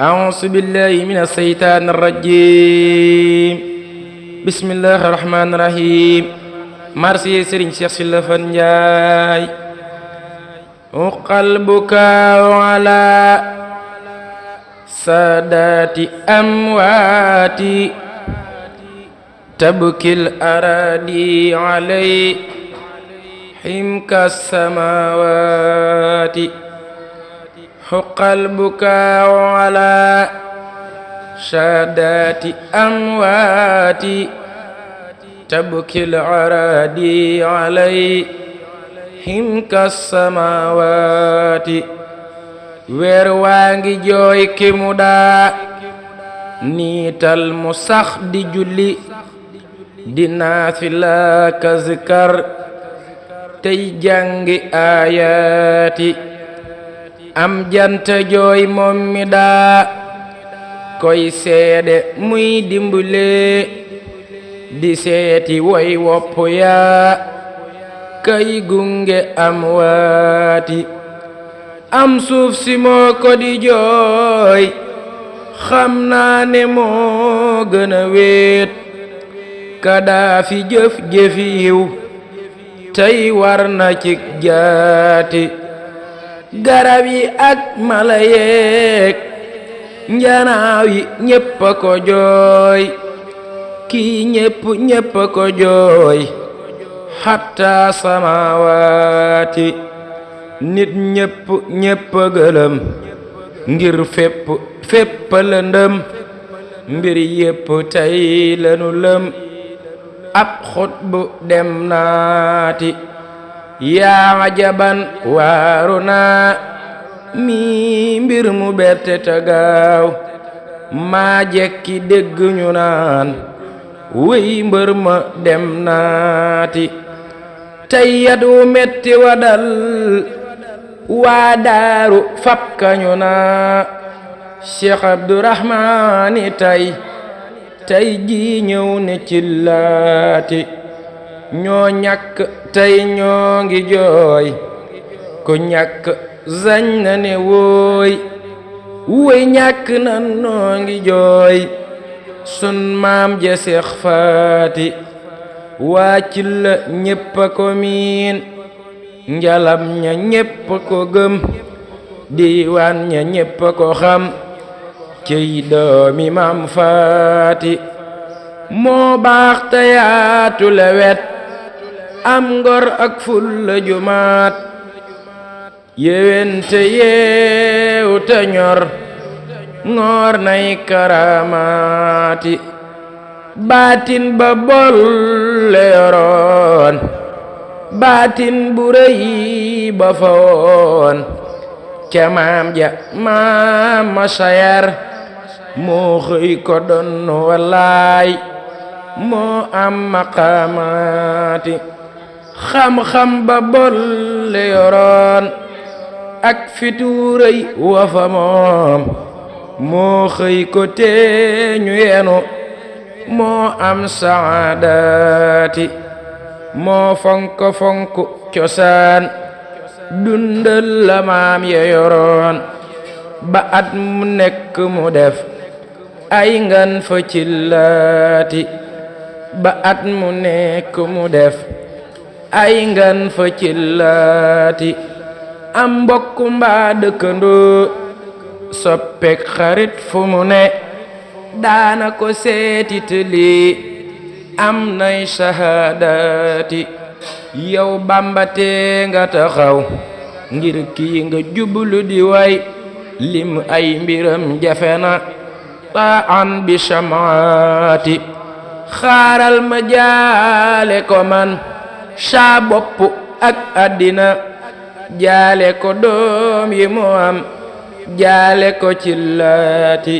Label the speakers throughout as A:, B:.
A: أعوذ بالله من الشيطان الرجيم بسم الله الرحمن الرحيم مرسي سرين شيخ سلفان جاي وقلبك على سادات أمواتي تبكي الأراضي عليهم كالسماوات حق البكاء على سادات أمواتي تبكي الأراضي عليهم كالسماوات weer waa ngi jooy ki mu daa niital mu sax di julli di naafila ka zikar tey jàngi aayaati am jant jooy moom mi daa koy seede muy dimbule di seeti woy wopp yaa kay gunge am waati am suuf si moo ko di jooy xam naa ne moo gën a wéet kadaa fi jëf jëfi yiw tey war na ci jaati garab yi ak mala yeek njanaaw yi ñépp a ko jooy kii ñépp a ko jooy hatta samaawaati nit ñépp gëlëm ngir fépp lëndëm mbir yépp tey lanu lëm ab xutbu dem naati yaa ajaban waaru naa mi mbir mu bette ta gaaw maa jekki dégg ñu naan wéy mbër ma dem naati tey yat wu metti wa dal waa daaru fab kañu naa Cheikh Abdourahmani tey jii ñëw ne ci laati ñoo ñàkk tey ñoo ngi jooy ku ñàkk zañ na ne wooy ñàkk nan noo ngi jooy sun maam ja Seex Faati waa ci la ñépp a ko miin njalam ña ñépp ko gëm diiwaan ña ñépp ko xam ciy doomi maam Faati moo baax te yaatu lewet am ngor ak fulla jumaat yewente yeew te ñor ngoor nay karamaati baatin ba bolle yoroon baatin bu rëy ba fa woon ca maam ja maam ma sayar moo xëy ko doon wallaay moo am maqaamaati xam-xam ba bolle yoroon ak fitu rëy wa fa moom moo xëy ko teeñu yenu moo am saadaati moo fonk cosaan dundal la maam ya yoroon ba at mu nekk mu def ay ngan fa cillaati ba at mu nekk mu def ay ngan fa cillaati am mbokk mbaa dëkkandoo soppeek xarit fu mu ne daana ko seeti tëli am nay shahaadaati yow bambatee nga taxaw ngir kii nga jublu di way lim ay mbiram jafe na taan bi shamaati xaaral ma jaale ko man saa bopp ak àddina jaale ko doom yi mu am jaale ko ci laati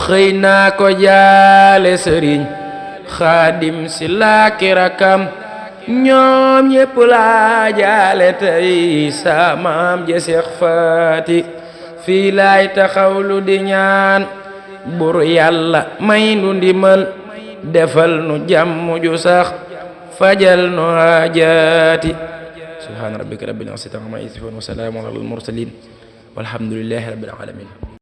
A: xëy naa ko jaale sëriñ xaadim si laaki rakam ñoom ñépp laa jaale tey sa maam ja Seex Faati fii laay taxawlu di ñaan bur yàlla may nu ndimal defal nu jàmm ju sax fajal nu haajaati subhaana rabbika rabbil izzati ammaa yasifuun wa salaamun alal mursaliin walhamdulillahi rabbil aalamiin